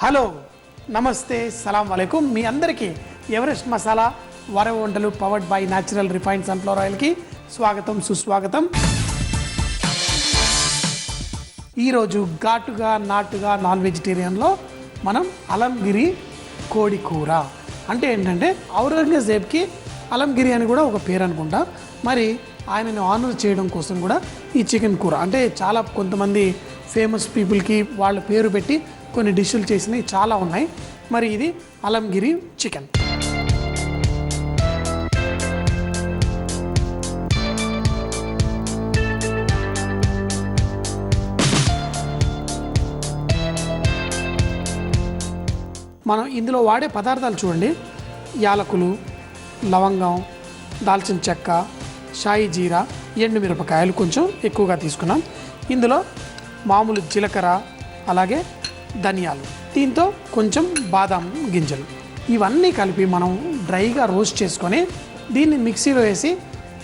Hello నమస్తే సలాం వాలేకుమ్ మీ అందరికీ Everest masala వారవ వంటలు powered by natural refined sunflower ఆయిల్కి స్వాగతం సుస్వాగతం. ఈరోజు ఘాటుగా నాటుగా నాన్ వెజిటేరియన్లో మనం అలంగిరి కోడి కూర అంటే ఏంటంటే ఔరంగజేబ్కి అలంగిరి అని కూడా ఒక పేరు అనుకుంటా. మరి ఆయనని ఆనర్ చేయడం కోసం కూడా ఈ చికెన్ కూర అంటే చాలా కొంతమంది ఫేమస్ పీపుల్కి వాళ్ళ పేరు పెట్టి కొన్ని డిష్లు చేసినవి చాలా ఉన్నాయి. మరి ఇది అలంగిరి చికెన్. మనం ఇందులో వాడే పదార్థాలు చూడండి. యాలకులు, లవంగం, దాల్చిన చెక్క, షాయి జీరా, ఎండుమిరపకాయలు కొంచెం ఎక్కువగా తీసుకున్నాం. ఇందులో మామూలు జీలకర్ర, అలాగే ధనియాలు, దీంతో కొంచెం బాదం గింజలు, ఇవన్నీ కలిపి మనం డ్రైగా రోస్ట్ చేసుకొని దీన్ని మిక్సీలో వేసి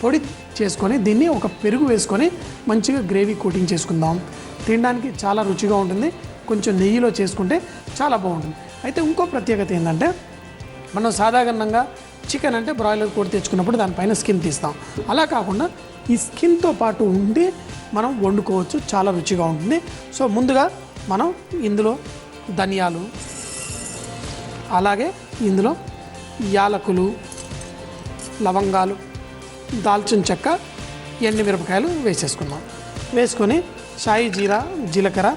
పొడి చేసుకొని దీన్ని ఒక పెరుగు వేసుకొని మంచిగా గ్రేవీ కోటింగ్ చేసుకుందాం. తినడానికి చాలా రుచిగా ఉంటుంది. కొంచెం నెయ్యిలో చేసుకుంటే చాలా బాగుంటుంది. అయితే ఇంకో ప్రత్యేకత ఏంటంటే మనం సాధారణంగా చికెన్ అంటే బ్రాయిలర్ కోడి తెచ్చుకున్నప్పుడు దానిపైన స్కిన్ తీస్తాం. అలా కాకుండా ఈ స్కిన్తో పాటు ఉండి మనం వండుకోవచ్చు, చాలా రుచిగా ఉంటుంది. సో ముందుగా మనం ఇందులో ధనియాలు, అలాగే ఇందులో యాలకులు, లవంగాలు, దాల్చిన చెక్క, ఎండుమిరపకాయలు వేసేసుకుందాం. వేసుకొని షాయి జీరా, జీలకర్ర,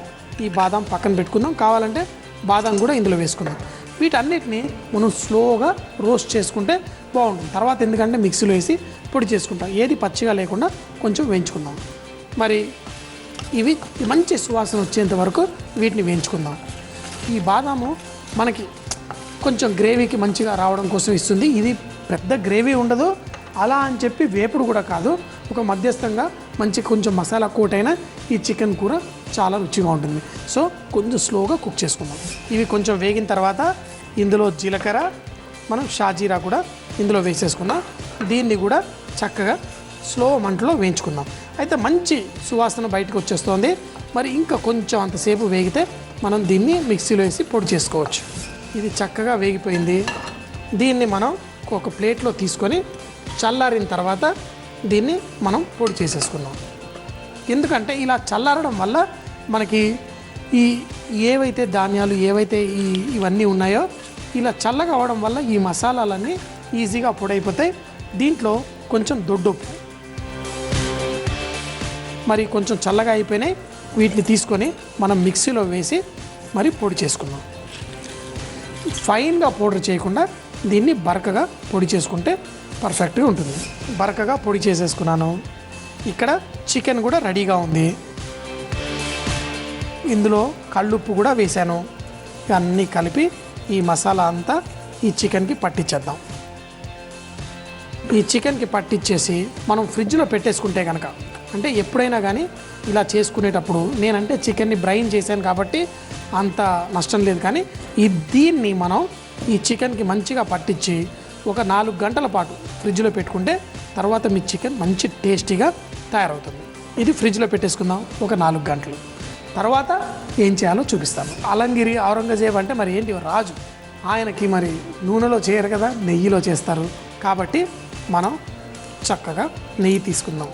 ఈ బాదం పక్కన పెట్టుకుందాం. కావాలంటే బాదం కూడా ఇందులో వేసుకుందాం. వీటన్నిటిని మనం స్లోగా రోస్ట్ చేసుకుంటే బాగుంటుంది. తర్వాత ఎందుకంటే మిక్సీలో వేసి పొడి చేసుకుంటాం. ఏది పచ్చిగా లేకుండా కొంచెం వేయించుకుందాం. మరి ఇవి మంచి సువాసన వచ్చేంత వరకు వీటిని వేయించుకుందాం. ఈ బాదాము మనకి కొంచెం గ్రేవీకి మంచిగా రావడం కోసం ఇస్తుంది. ఇది పెద్ద గ్రేవీ ఉండదు, అలా అని చెప్పి వేపుడు కూడా కాదు. ఒక మధ్యస్థంగా మంచి కొంచెం మసాలా కోటైన ఈ చికెన్ కూర చాలా రుచిగా ఉంటుంది. సో కొంచెం స్లోగా కుక్ చేసుకుందాం. ఇవి కొంచెం వేగిన తర్వాత ఇందులో జీలకర్ర, మనం షాజీరా కూడా ఇందులో వేసేసుకుందాం. దీన్ని కూడా చక్కగా స్లో మంటలో వేయించుకుందాం. అయితే మంచి సువాసన బయటకు వచ్చేస్తుంది. మరి ఇంకా కొంచెం అంతసేపు వేగితే మనం దీన్ని మిక్సీలో వేసి పొడి చేసుకోవచ్చు. ఇది చక్కగా వేగిపోయింది. దీన్ని మనం ఒక ప్లేట్లో తీసుకొని చల్లారిన తర్వాత దీన్ని మనం పొడి చేసేసుకుందాం. ఎందుకంటే ఇలా చల్లారడం వల్ల మనకి ఈ ఏవైతే ధాన్యాలు ఏవైతే ఇవన్నీ ఉన్నాయో ఇలా చల్లగా అవడం వల్ల ఈ మసాలాలన్నీ ఈజీగా పొడైపోతాయి. దీంట్లో కొంచెం దొడ్డుప్పు, మరి కొంచెం చల్లగా అయిపోయినాయి. వీటిని తీసుకొని మనం మిక్సీలో వేసి మరి పొడి చేసుకుందాం. ఫైన్గా పౌడర్ చేయకుండా దీన్ని బరకగా పొడి చేసుకుంటే పర్ఫెక్ట్గా ఉంటుంది. బరకగా పొడి చేసేసుకున్నాను. ఇక్కడ చికెన్ కూడా రెడీగా ఉంది. ఇందులో కళ్ళుప్పు కూడా వేశాను. ఇవన్నీ కలిపి ఈ మసాలా అంతా ఈ చికెన్కి పట్టించేద్దాం. ఈ చికెన్కి పట్టించేసి మనం ఫ్రిడ్జ్లో పెట్టేసుకుంటే కనుక, అంటే ఎప్పుడైనా కానీ ఇలా చేసుకునేటప్పుడు, నేనంటే చికెన్ని బ్రైన్ చేశాను కాబట్టి అంత నష్టం లేదు, కానీ దీన్ని మనం ఈ చికెన్కి మంచిగా పట్టించి ఒక 4 గంటల పాటు ఫ్రిడ్జ్లో పెట్టుకుంటే తర్వాత మీ చికెన్ మంచి టేస్టీగా తయారవుతుంది. ఇది ఫ్రిడ్జ్లో పెట్టేసుకుందాం ఒక 4 గంటలు. తర్వాత ఏం చేయాలో చూపిస్తాను. అలంగిరి ఔరంగజేబ్ అంటే మరి ఏంటి, రాజు. ఆయనకి మరి నూనెలో చేయరు కదా, నెయ్యిలో చేస్తారు. కాబట్టి మనం చక్కగా నెయ్యి తీసుకుందాం.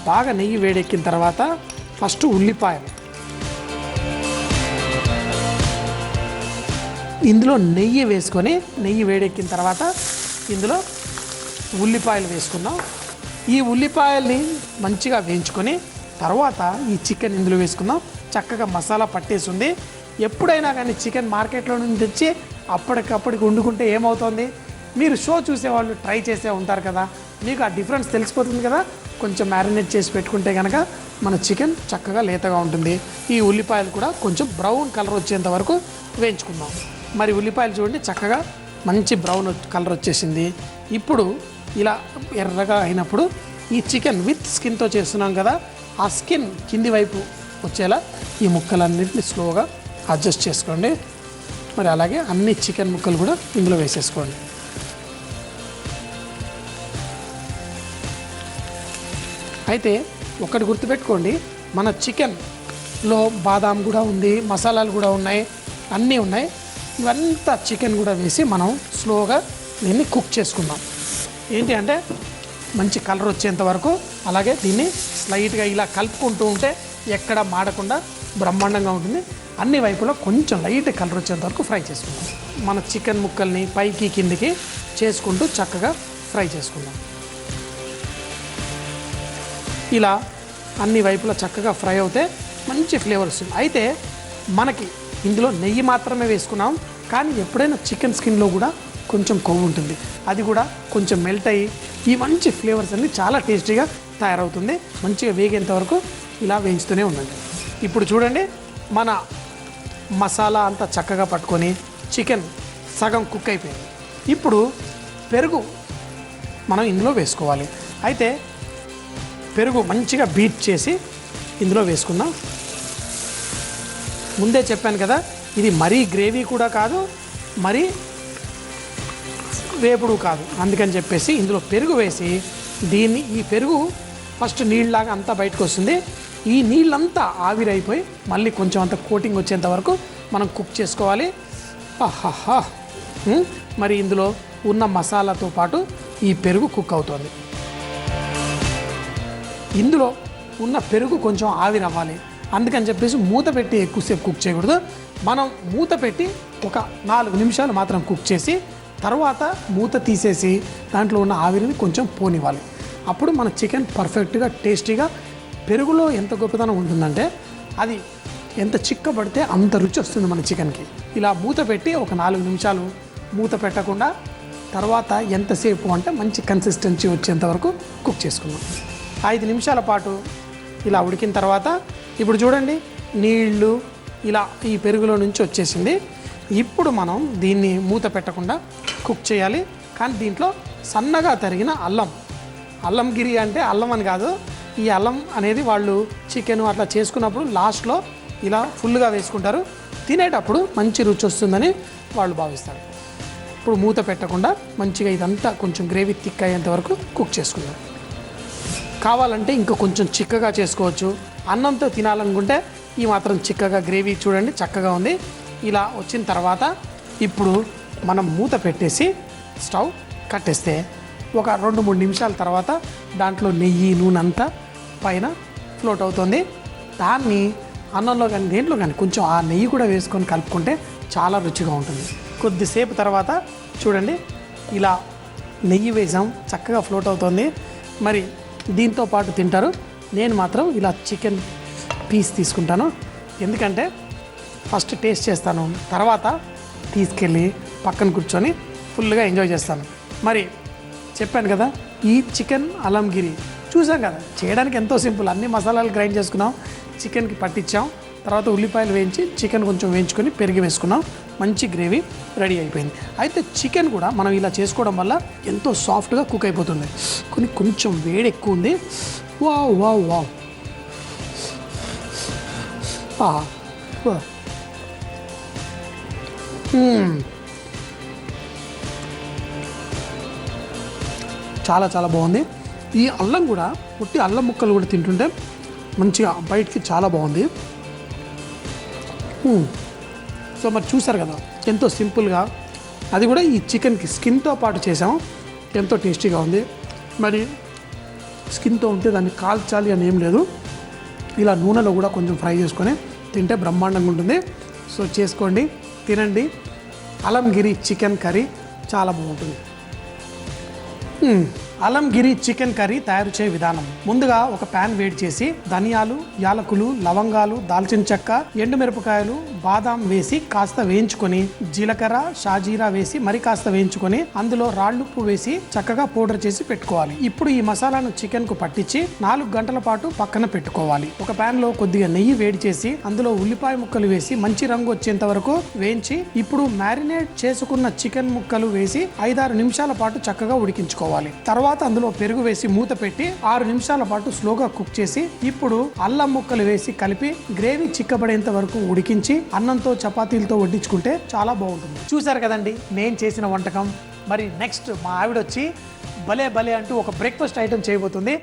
బాగా నెయ్యి వేడెక్కిన తర్వాత ఫస్ట్ ఉల్లిపాయలు, ఇందులో నెయ్యి వేసుకొని, నెయ్యి వేడెక్కిన తర్వాత ఇందులో ఉల్లిపాయలు వేసుకుందాం. ఈ ఉల్లిపాయల్ని మంచిగా వేయించుకొని తర్వాత ఈ చికెన్ ఇందులో వేసుకుందాం. చక్కగా మసాలా పట్టేసింది. ఎప్పుడైనా కానీ చికెన్ మార్కెట్లో నుంచి తెచ్చి అప్పటికప్పటికి వండుకుంటే ఏమవుతుంది, మీరు షో చూసేవాళ్ళు ట్రై చేసే ఉంటారు కదా, మీకు ఆ డిఫరెన్స్ తెలిసిపోతుంది కదా. కొంచెం మ్యారినేట్ చేసి పెట్టుకుంటే కనుక మన చికెన్ చక్కగా లేతగా ఉంటుంది. ఈ ఉల్లిపాయలు కూడా కొంచెం బ్రౌన్ కలర్ వచ్చేంత వరకు వేయించుకుందాం. మరి ఉల్లిపాయలు చూడండి చక్కగా మంచి బ్రౌన్ కలర్ వచ్చేసింది. ఇప్పుడు ఇలా ఎర్రగా అయినప్పుడు ఈ చికెన్ విత్ స్కిన్తో చేస్తున్నాం కదా, ఆ స్కిన్ కింది వైపు వచ్చేలా ఈ ముక్కలన్నింటినీ స్లోగా అడ్జస్ట్ చేసుకోండి. మరి అలాగే అన్ని చికెన్ ముక్కలు కూడా ఇందులో వేసేసుకోండి. అయితే ఒకటి గుర్తుపెట్టుకోండి, మన చికెన్లో బాదాం కూడా ఉంది, మసాలాలు కూడా ఉన్నాయి. అన్నీ ఉన్నాయి. ఇవంతా చికెన్ కూడా వేసి మనం స్లోగా దీన్ని కుక్ చేసుకుందాం. ఏంటి అంటే మంచి కలర్ వచ్చేంత వరకు, అలాగే దీన్ని స్లైట్గా ఇలా కలుపుకుంటూ ఉంటే ఎక్కడ మాడకుండా బ్రహ్మాండంగా ఉంటుంది. అన్ని వైపులో కొంచెం లైట్ కలర్ వచ్చేంత వరకు ఫ్రై చేసుకుందాం. మన చికెన్ ముక్కల్ని పైకి కిందికి చేసుకుంటూ చక్కగా ఫ్రై చేసుకుందాం. ఇలా అన్ని వైపులా చక్కగా ఫ్రై అవుతే మంచి ఫ్లేవర్ వస్తుంది. అయితే మనకి ఇందులో నెయ్యి మాత్రమే వేసుకున్నాం, కానీ ఎప్పుడైనా చికెన్ స్కిన్లో కూడా కొంచెం కొవ్వు ఉంటుంది. అది కూడా కొంచెం మెల్ట్ అయ్యి ఈ మంచి ఫ్లేవర్స్ అన్ని చాలా టేస్టీగా తయారవుతుంది. మంచిగా వేగేంత వరకు ఇలా వేయించుతూనే ఉండండి. ఇప్పుడు చూడండి, మన మసాలా అంతా చక్కగా పట్టుకొని చికెన్ సగం కుక్ అయిపోయింది. ఇప్పుడు పెరుగు మనం ఇందులో వేసుకోవాలి. అయితే పెరుగు మంచిగా బీట్ చేసి ఇందులో వేసుకుందాం. ముందే చెప్పాను కదా, ఇది మరీ గ్రేవీ కూడా కాదు, మరీ వేపుడు కాదు. అందుకని చెప్పేసి ఇందులో పెరుగు వేసి ఈ పెరుగు ఫస్ట్ నీళ్ళలాగా అంతా బయటకు వస్తుంది. ఈ నీళ్ళంతా ఆవిరైపోయి మళ్ళీ కొంచెం అంత కోటింగ్ వచ్చేంత వరకు మనం కుక్ చేసుకోవాలి. ఆహాహా, మరి ఇందులో ఉన్న మసాలాతో పాటు ఈ పెరుగు కుక్ అవుతుంది. ఇందులో ఉన్న పెరుగు కొంచెం ఆవిరవ్వాలి. అందుకని చెప్పేసి మూత పెట్టి ఎక్కువసేపు కుక్ చేయకూడదు. మనం మూత పెట్టి ఒక 4 నిమిషాలు మాత్రం కుక్ చేసి తర్వాత మూత తీసేసి దాంట్లో ఉన్న ఆవిరిని కొంచెం పోనివ్వాలి. అప్పుడు మన చికెన్ పర్ఫెక్ట్గా టేస్టీగా, పెరుగులో ఎంత గొప్పతనం ఉంటుందంటే అది ఎంత చిక్కబడితే అంత రుచి వస్తుంది మన చికెన్కి. ఇలా మూత పెట్టి ఒక 4 నిమిషాలు మూత పెట్టకుండా తర్వాత ఎంతసేపు అంటే మంచి కన్సిస్టెన్సీ వచ్చేంత వరకు కుక్ చేసుకున్నాం. 5 నిమిషాల పాటు ఇలా ఉడికిన తర్వాత ఇప్పుడు చూడండి, నీళ్ళు ఇలా ఈ పెరుగులో నుంచి వచ్చేసింది. ఇప్పుడు మనం దీన్ని మూత పెట్టకుండా కుక్ చేయాలి. కానీ దీంట్లో సన్నగా తరిగిన అల్లం గిరి అంటే అల్లం అని కాదు, ఈ అల్లం అనేది వాళ్ళు చికెన్ అట్లా చేసుకున్నప్పుడు లాస్ట్లో ఇలా ఫుల్గా వేసుకుంటారు. తినేటప్పుడు మంచి రుచి వస్తుందని వాళ్ళు భావిస్తారు. ఇప్పుడు మూత పెట్టకుండా మంచిగా ఇదంతా కొంచెం గ్రేవీ థిక్ అయ్యేంత వరకు కుక్ చేసుకుందాం. కావాలంటే ఇంకా కొంచెం చిక్కగా చేసుకోవచ్చు. అన్నంతో తినాలనుకుంటే ఈ మాత్రం చిక్కగా గ్రేవీ చూడండి చక్కగా ఉంది. ఇలా వచ్చిన తర్వాత ఇప్పుడు మనం మూత పెట్టేసి స్టవ్ కట్టేస్తే ఒక 2-3 నిమిషాల తర్వాత దాంట్లో నెయ్యి నూనె అంతా పైన ఫ్లోట్ అవుతుంది. దాన్ని అన్నంలో కానీ దేంట్లో కానీ కొంచెం ఆ నెయ్యి కూడా వేసుకొని కలుపుకుంటే చాలా రుచిగా ఉంటుంది. కొద్దిసేపు తర్వాత చూడండి, ఇలా నెయ్యి వేసాం, చక్కగా ఫ్లోట్ అవుతుంది. మరి దీంతో పాటు తింటారు. నేను మాత్రం ఇలా చికెన్ పీస్ తీసుకుంటాను, ఎందుకంటే ఫస్ట్ టేస్ట్ చేస్తాను, తర్వాత తీసుకెళ్ళి పక్కన కూర్చొని ఫుల్గా ఎంజాయ్ చేస్తాను. మరి చెప్పాను కదా, ఈ చికెన్ అల్లంగిరి చూసాం కదా, చేయడానికి ఎంతో సింపుల్. అన్ని మసాలాలు గ్రైండ్ చేసుకున్నాం, చికెన్కి పట్టించాం, తర్వాత ఉల్లిపాయలు వేయించి చికెన్ కొంచెం వేయించుకొని పెరిగి వేసుకున్నాం, మంచి గ్రేవీ రెడీ అయిపోయింది. అయితే చికెన్ కూడా మనం ఇలా చేసుకోవడం వల్ల ఎంతో సాఫ్ట్గా కుక్ అయిపోతుంది. కొంచెం వేడి ఎక్కువ ఉంది. వావ్ వావ్ వావ్, చాలా చాలా బాగుంది. ఈ అల్లం కూడా పుట్టి అల్లం ముక్కలు కూడా తింటుంటే మంచిగా బయటికి చాలా బాగుంది. సో మరి చూసారు కదా, ఎంతో సింపుల్గా, అది కూడా ఈ చికెన్కి స్కిన్తో పాటు చేసాము, ఎంతో టేస్టీగా ఉంది. మరి స్కిన్తో ఉంటే దాన్ని కాల్చాలి అని ఏం లేదు, ఇలా నూనెలో కూడా కొంచెం ఫ్రై చేసుకొని తింటే బ్రహ్మాండంగా ఉంటుంది. సో చేసుకోండి, తినండి. అల్లంగిరి చికెన్ కర్రీ చాలా బాగుంటుంది. అల్లంగిరి చికెన్ కర్రీ తయారు చేయ విధానం: ముందుగా ఒక ప్యాన్ వేడి చేసి ధనియాలు, యాలకులు, లవంగాలు, దాల్చిన చెక్క, ఎండుమిరపకాయలు, బాదాం వేసి కాస్త వేయించుకొని, జీలకర్ర, షాజీరా వేసి మరి కాస్త వేయించుకొని అందులో రాళ్ళుప్పు వేసి చక్కగా పౌడర్ చేసి పెట్టుకోవాలి. ఇప్పుడు ఈ మసాలాను చికెన్ కు పట్టించి 4 గంటల పాటు పక్కన పెట్టుకోవాలి. ఒక ప్యాన్ లో కొద్దిగా నెయ్యి వేడి చేసి అందులో ఉల్లిపాయ ముక్కలు వేసి మంచి రంగు వచ్చేంత వరకు వేయించి, ఇప్పుడు మ్యారినేట్ చేసుకున్న చికెన్ ముక్కలు వేసి 5-6 నిమిషాల పాటు చక్కగా ఉడికించుకోవాలి. తర్వాత అందులో పెరుగు వేసి మూత పెట్టి 6 నిమిషాల పాటు స్లోగా కుక్ చేసి, ఇప్పుడు అల్లం ముక్కలు వేసి కలిపి గ్రేవీ చిక్కబడేంత వరకు ఉడికించి అన్నంతో చపాతీలతో వడ్డించుకుంటే చాలా బాగుంటుంది. చూసారు కదండి నేను చేసిన వంటకం. మరి నెక్స్ట్ మా ఆవిడ వచ్చి భలే భలే అంటూ ఒక బ్రేక్ఫాస్ట్ ఐటమ్ చేయబోతుంది.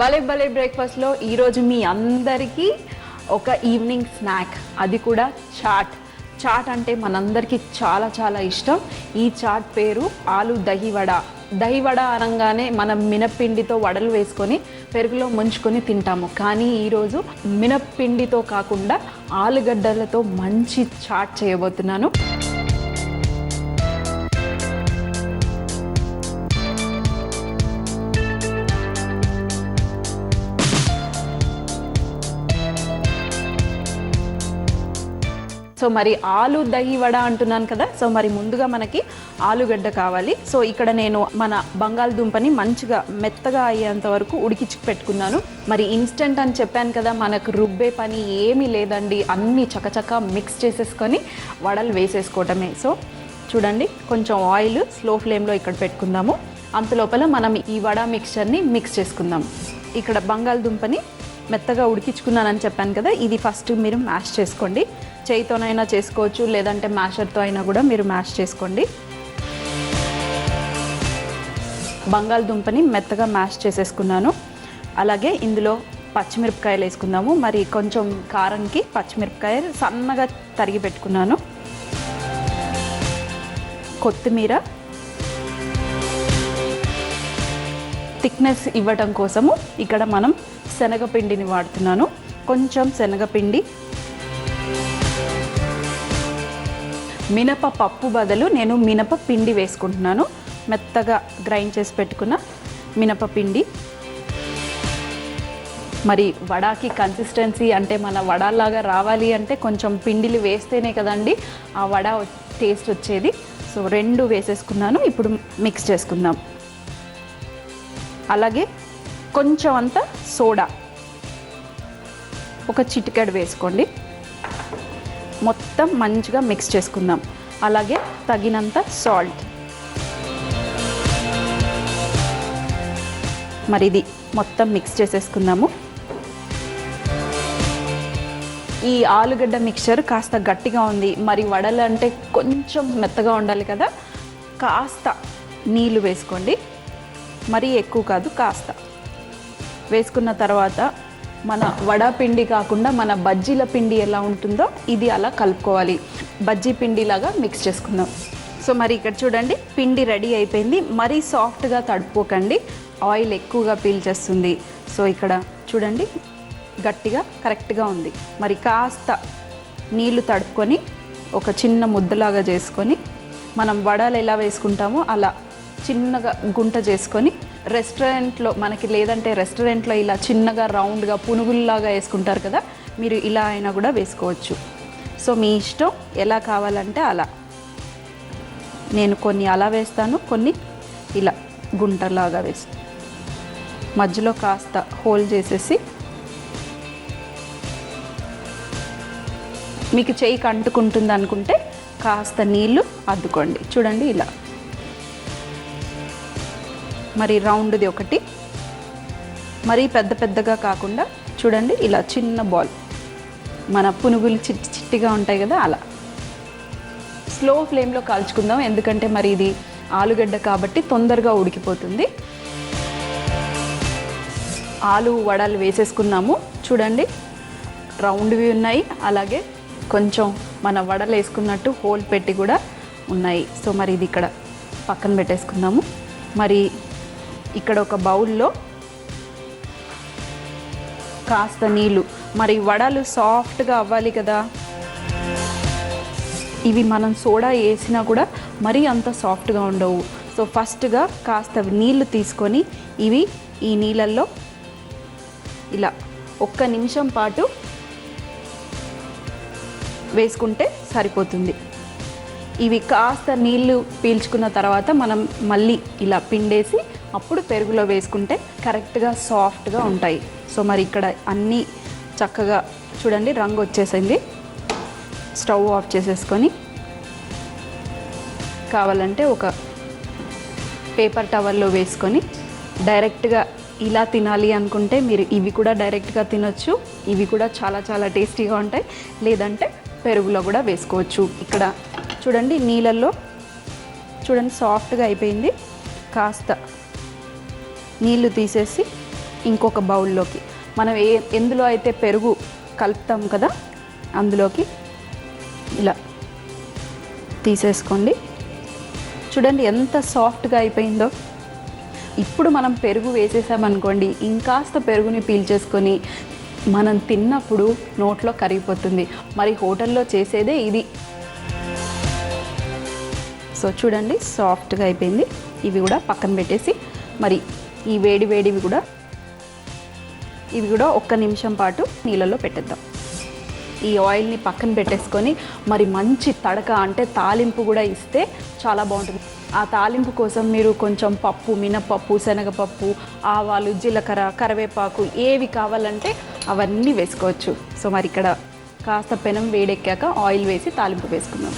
భలే భలే బ్రేక్ఫాస్ట్ లో ఈరోజు మీ అందరికీ ఒక ఈవినింగ్ స్నాక్, అది కూడా చాట్. చాట్ అంటే మనందరికీ చాలా చాలా ఇష్టం. ఈ చాట్ పేరు ఆలు దహివడ. దహివడ అనగానే మనం మినప్పిండితో వడలు వేసుకొని పెరుగులో ముంచుకొని తింటాము. కానీ ఈరోజు మినప్పిండితో కాకుండా ఆలుగడ్డలతో మంచి చాట్ చేయబోతున్నాను. సో మరి ఆలు దహి వడ అంటున్నాను కదా. సో మరి ముందుగా మనకి ఆలుగడ్డ కావాలి. సో ఇక్కడ నేను మన బంగాళదుంపని మంచిగా మెత్తగా అయ్యేంత వరకు ఉడికించి పెట్టుకున్నాను. మరి ఇన్స్టెంట్ అని చెప్పాను కదా, మనకు రుబ్బే పని ఏమీ లేదండి. అన్నీ చకచక మిక్స్ చేసేసుకొని వడలు వేసేసుకోవటమే. సో చూడండి, కొంచెం ఆయిల్ స్లో ఫ్లేమ్లో ఇక్కడ పెట్టుకుందాము. అంతలోపల మనం ఈ వడ మిక్స్చర్ని మిక్స్ చేసుకుందాం. ఇక్కడ బంగాళదుంపని మెత్తగా ఉడికించుకున్నానని చెప్పాను కదా, ఇది ఫస్ట్ మీరు మ్యాష్ చేసుకోండి. చేయితోనైనా చేసుకోవచ్చు, లేదంటే మ్యాషర్తో అయినా కూడా మీరు మ్యాష్ చేసుకోండి. బంగాళదుంపని మెత్తగా మ్యాష్ చేసేసుకున్నాను. అలాగే ఇందులో పచ్చిమిరపకాయలు వేసుకుందాము. మరి కొంచెం కారంకి పచ్చిమిరపకాయలు సన్నగా తరిగి పెట్టుకున్నాను. కొత్తిమీర, థిక్నెస్ ఇవ్వటం కోసము ఇక్కడ మనం శనగపిండిని వాడుతున్నాను. కొంచెం శనగపిండి, మినప పప్పు బదులు నేను మినప పిండి వేసుకుంటున్నాను. మెత్తగా గ్రైండ్ చేసి పెట్టుకున్న మినపపిండి. మరి వడాకి కన్సిస్టెన్సీ అంటే మన వడలాగా రావాలి అంటే కొంచెం పిండిలు వేస్తేనే కదండి ఆ వడ టేస్ట్ వచ్చేది. సో 2 వేసేసుకున్నాను. ఇప్పుడు మిక్స్ చేసుకుందాం. అలాగే కొంచెం అంత సోడా, ఒక చిటికెడు వేసుకోండి. మొత్తం మంచిగా మిక్స్ చేసుకుందాం. అలాగే తగినంత సాల్ట్. మరి ఇది మొత్తం మిక్స్ చేసేసుకుందాము. ఈ ఆలుగడ్డ మిక్చర్ కాస్త గట్టిగా ఉంది. మరి వడలు అంటే కొంచెం మెత్తగా ఉండాలి కదా, కాస్త నీళ్ళు వేసుకోండి. మరీ ఎక్కువ కాదు, కాస్త వేసుకున్న తర్వాత మన వడ పిండి కాకుండా మన బజ్జీల పిండి ఎలా ఉంటుందో ఇది అలా కలుపుకోవాలి. బజ్జీ పిండిలాగా మిక్స్ చేసుకుందాం. సో మరి ఇక్కడ చూడండి, పిండి రెడీ అయిపోయింది. మరీ సాఫ్ట్గా తడుపుకోకండి, ఆయిల్ ఎక్కువగా పీల్చేస్తుంది. సో ఇక్కడ చూడండి, గట్టిగా కరెక్ట్గా ఉంది. మరి కాస్త నీళ్లు తడుపుకొని ఒక చిన్న ముద్దలాగా చేసుకొని మనం వడలు ఎలా వేసుకుంటామో అలా చిన్నగా గుంట చేసుకొని రెస్టారెంట్లో మనకి, లేదంటే రెస్టారెంట్లో ఇలా చిన్నగా రౌండ్గా పునుగుల్లాగా వేసుకుంటారు కదా, మీరు ఇలా అయినా కూడా వేసుకోవచ్చు. సో మీ ఇష్టం, ఎలా కావాలంటే అలా. నేను కొన్ని అలా వేస్తాను, కొన్ని ఇలా గుంటలాగా వేస్తాను. మధ్యలో కాస్త హోల్ చేసేసి మీకు చేయికి అంటుకుంటుంది అనుకుంటే కాస్త నీళ్ళు అద్దుకోండి. చూడండి ఇలా. మరి రౌండ్ది ఒకటి, మరీ పెద్ద పెద్దగా కాకుండా చూడండి ఇలా చిన్న బాల్, మన పునుగులు చిట్టి చిట్టిగా ఉంటాయి కదా అలా. స్లో ఫ్లేమ్లో కాల్చుకుందాం, ఎందుకంటే మరి ఇది ఆలుగడ్డ కాబట్టి తొందరగా ఉడికిపోతుంది. ఆలు వడలు వేసేసుకున్నాము. చూడండి, రౌండ్వి ఉన్నాయి, అలాగే కొంచెం మన వడలు వేసుకున్నట్టు హోల్ పెట్టి కూడా ఉన్నాయి. సో మరి ఇది ఇక్కడ పక్కన పెట్టేసుకుందాము. మరి ఇక్కడ ఒక బౌల్లో కాస్త నీళ్ళు, మరి వడలు సాఫ్ట్గా అవ్వాలి కదా, ఇవి మనం సోడా వేసినా కూడా మరీ అంత సాఫ్ట్గా ఉండవు. సో ఫస్ట్గా కాస్త నీళ్ళు తీసుకొని ఇవి ఈ నీళ్ళల్లో ఇలా 1 నిమిషం పాటు వేసుకుంటే సరిపోతుంది. ఇవి కాస్త నీళ్ళు పీల్చుకున్న తర్వాత మనం మళ్ళీ ఇలా పిండేసి అప్పుడు పెరుగులో వేసుకుంటే కరెక్ట్గా సాఫ్ట్గా ఉంటాయి. సో మరి ఇక్కడ అన్నీ చక్కగా చూడండి రంగు వచ్చేసింది. స్టవ్ ఆఫ్ చేసేసుకొని కావాలంటే ఒక పేపర్ టవల్లో వేసుకొని డైరెక్ట్గా ఇలా తినాలి అనుకుంటే మీరు ఇవి కూడా డైరెక్ట్గా తినొచ్చు. ఇవి కూడా చాలా చాలా టేస్టీగా ఉంటాయి. లేదంటే పెరుగులో కూడా వేసుకోవచ్చు. ఇక్కడ చూడండి నీళ్ళల్లో చూడండి సాఫ్ట్గా అయిపోయింది. కాస్త నీళ్లు తీసేసి ఇంకొక బౌల్లోకి మనం ఎందులో అయితే పెరుగు కలుపుతాం కదా, అందులోకి ఇలా తీసేసుకోండి. చూడండి ఎంత సాఫ్ట్గా అయిపోయిందో. ఇప్పుడు మనం పెరుగు వేసేసామనుకోండి, ఇంకాస్త పెరుగుని పీల్చేసుకొని మనం తిన్నప్పుడు నోట్లో కరిగిపోతుంది. మరి హోటల్లో చేసేదే ఇది. సో చూడండి సాఫ్ట్గా అయిపోయింది. ఇవి కూడా పక్కన పెట్టేసి మరి ఈ వేడివి కూడా ఇవి కూడా 1 నిమిషం పాటు నీళ్ళల్లో పెట్టేద్దాం. ఈ ఆయిల్ని పక్కన పెట్టేసుకొని మరి మంచి తడక అంటే తాలింపు కూడా ఇస్తే చాలా బాగుంటుంది. ఆ తాలింపు కోసం మీరు కొంచెం పప్పు, మినపప్పు, శనగపప్పు, ఆవాలు, జీలకర్ర, కరివేపాకు ఏవి కావాలంటే అవన్నీ వేసుకోవచ్చు. సో మరి ఇక్కడ కాస్త పెనం వేడెక్కాక ఆయిల్ వేసి తాలింపు వేసుకుందాం.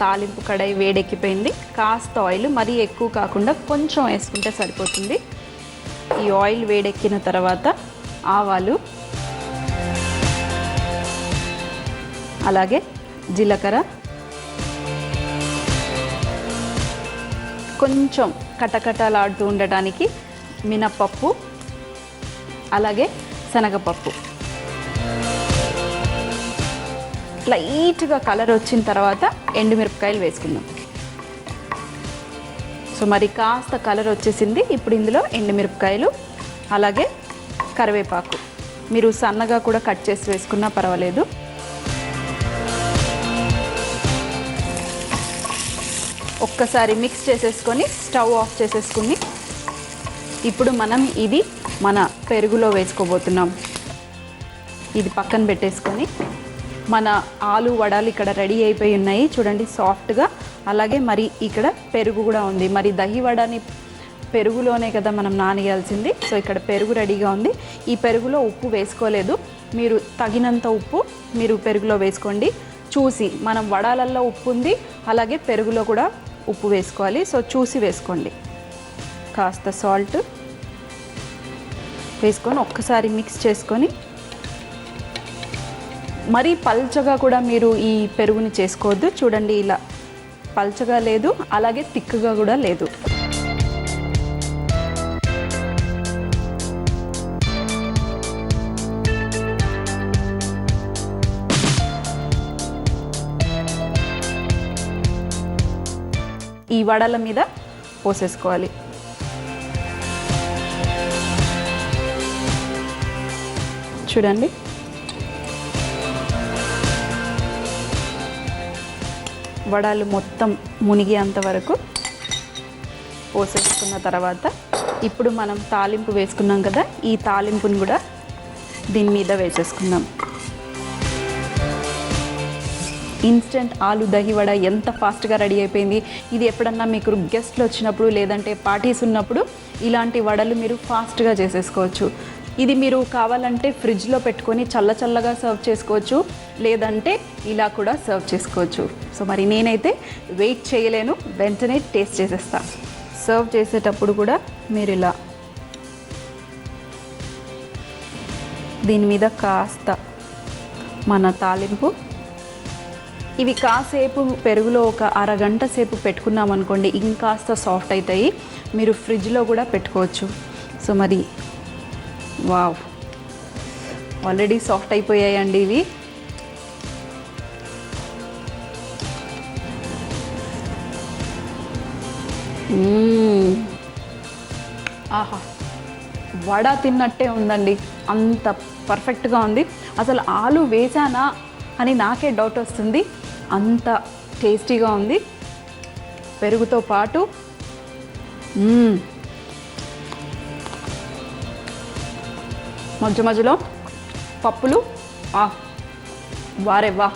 తాలింపు కడాయి వేడెక్కిపోయింది. కాస్త ఆయిల్, మరీ ఎక్కువ కాకుండా కొంచెం వేసుకుంటే సరిపోతుంది. ఈ ఆయిల్ వేడెక్కిన తర్వాత ఆవాలు, అలాగే జీలకర్ర, కొంచెం కటకటలాడుతూ ఉండటానికి మినపప్పు, అలాగే శనగపప్పు. లైట్గా కలర్ వచ్చిన తర్వాత ఎండుమిరపకాయలు వేసుకుందాం. సో మరి కాస్త కలర్ వచ్చేసింది. ఇప్పుడు ఇందులో ఎండుమిరపకాయలు, అలాగే కరివేపాకు మీరు సన్నగా కూడా కట్ చేసి వేసుకున్నా పర్వాలేదు. ఒక్కసారి మిక్స్ చేసేసుకొని స్టవ్ ఆఫ్ చేసేసుకుని ఇప్పుడు మనం ఇది మన పెరుగులో వేసుకోబోతున్నాం. ఇది పక్కన పెట్టేసుకొని మన ఆలు వడలు ఇక్కడ రెడీ అయిపోయి ఉన్నాయి. చూడండి సాఫ్ట్గా. అలాగే మరి ఇక్కడ పెరుగు కూడా ఉంది. మరి దహి వడని పెరుగులోనే కదా మనం నానేయాల్సింది. సో ఇక్కడ పెరుగు రెడీగా ఉంది. ఈ పెరుగులో ఉప్పు వేసుకోలేదు. మీరు తగినంత ఉప్పు మీరు పెరుగులో వేసుకోండి. చూసి, మనం వడాలల్లో ఉప్పు ఉంది, అలాగే పెరుగులో కూడా ఉప్పు వేసుకోవాలి. సో చూసి వేసుకోండి. కాస్త సాల్ట్ వేసుకొని ఒక్కసారి మిక్స్ చేసుకొని, మరీ పల్చగా కూడా మీరు ఈ పెరుగుని చేసుకోవద్దు. చూడండి ఇలా పల్చగా లేదు, అలాగే తిక్కుగా కూడా లేదు. ఈ వడల మీద పోసేసుకోవాలి. చూడండి వడలు మొత్తం మునిగేంత వరకు పోసేసుకున్న తర్వాత ఇప్పుడు మనం తాలింపు వేసుకున్నాం కదా, ఈ తాలింపుని కూడా దీని మీద వేసేసుకుందాం. ఇన్స్టెంట్ ఆలు దహి వడ ఎంత ఫాస్ట్గా రెడీ అయిపోయింది. ఇది ఎప్పుడన్నా మీకు గెస్ట్లు వచ్చినప్పుడు లేదంటే పార్టీస్ ఉన్నప్పుడు ఇలాంటి వడలు మీరు ఫాస్ట్గా చేసేసుకోవచ్చు. ఇది మీరు కావాలంటే ఫ్రిడ్జ్లో పెట్టుకొని చల్లగా సర్వ్ చేసుకోవచ్చు, లేదంటే ఇలా కూడా సర్వ్ చేసుకోవచ్చు. సో మరి నేనైతే వెయిట్ చేయలేను, వెంటనే టేస్ట్ చేసేస్తా. సర్వ్ చేసేటప్పుడు కూడా మీరు ఇలా దీని మీద కాస్త మన తాలింపు, ఇవి కాసేపు పెరుగులో ఒక అరగంట సేపు పెట్టుకున్నాం అనుకోండి, ఇంకాస్త సాఫ్ట్ అవుతాయి. మీరు ఫ్రిడ్జ్లో కూడా పెట్టుకోవచ్చు. సో మరి వావ్, ఆల్రెడీ సాఫ్ట్ అయిపోయాయండి ఇవి. ఆహా, వడ తిన్నట్టే ఉందండి, అంత పర్ఫెక్ట్గా ఉంది. అసలు ఆలు వేసానా అని నాకే డౌట్ వస్తుంది, అంత టేస్టీగా ఉంది. పెరుగుతో పాటు మధ్యలో పప్పులు, వారే వా,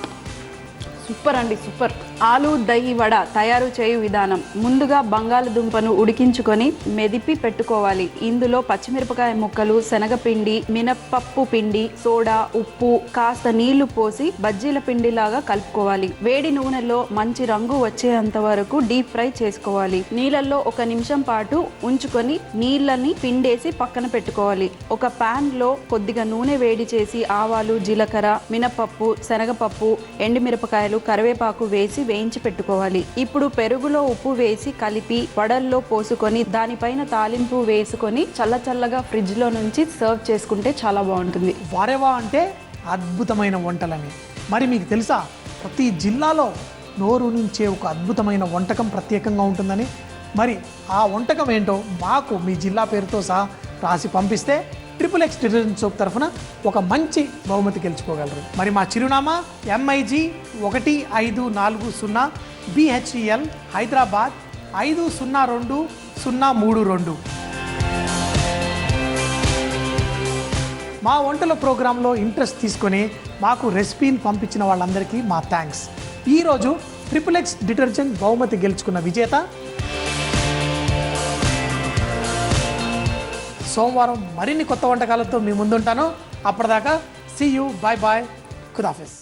సూపర్ అండి, సూపర్. ఆలు దహి వడ తయారు చేయు విధానం: ముందుగా బంగాళదుంపను ఉడికించుకొని మెదిపి పెట్టుకోవాలి. ఇందులో పచ్చిమిరపకాయ ముక్కలు, శనగపిండి, మినపప్పు పిండి, సోడా, ఉప్పు, కాస్త నీళ్లు పోసి బజ్జీల పిండిలాగా కలుపుకోవాలి. వేడి నూనెలో మంచి రంగు వచ్చేంత వరకు డీప్ ఫ్రై చేసుకోవాలి. నీళ్ళల్లో 1 నిమిషం పాటు ఉంచుకొని నీళ్ళని పిండేసి పక్కన పెట్టుకోవాలి. ఒక పాన్ లో కొద్దిగా నూనె వేడి చేసి ఆవాలు, జీలకర్ర, మినపప్పు, శనగపప్పు, ఎండుమిరపకాయలు, కరివేపాకు వేసి వేయించి పెట్టుకోవాలి. ఇప్పుడు పెరుగులో ఉప్పు వేసి కలిపి వడల్లో పోసుకొని దానిపైన తాలింపు వేసుకొని చల్లగా ఫ్రిడ్జ్ లో నుంచి సర్వ్ చేసుకుంటే చాలా బాగుంటుంది. వారేవా అంటే అద్భుతమైన వంటలని. మరి మీకు తెలుసా, ప్రతి జిల్లాలో నోరు నుంచే ఒక అద్భుతమైన వంటకం ప్రత్యేకంగా ఉంటుందని. మరి ఆ వంటకం ఏంటో మాకు మీ జిల్లా పేరుతో సహా రాసి పంపిస్తే XXX డిటర్జెంట్ సోప్ తరఫున ఒక మంచి బహుమతి గెలుచుకోగలరు. మరి మా చిరునామా MIG 1540 BHEL హైదరాబాద్ 502032. మా వంటల ప్రోగ్రాంలో ఇంట్రెస్ట్ తీసుకొని మాకు రెసిపీని పంపించిన వాళ్ళందరికీ మా థ్యాంక్స్. ఈరోజు XXX డిటర్జెంట్ బహుమతి గెలుచుకున్న విజేత సోమవారం మరిన్ని కొత్త వంటకాలతో మీ ముందుంటాను. అప్పటిదాకా సీ యూ, బాయ్ బాయ్, ఖుదాఫిజ్.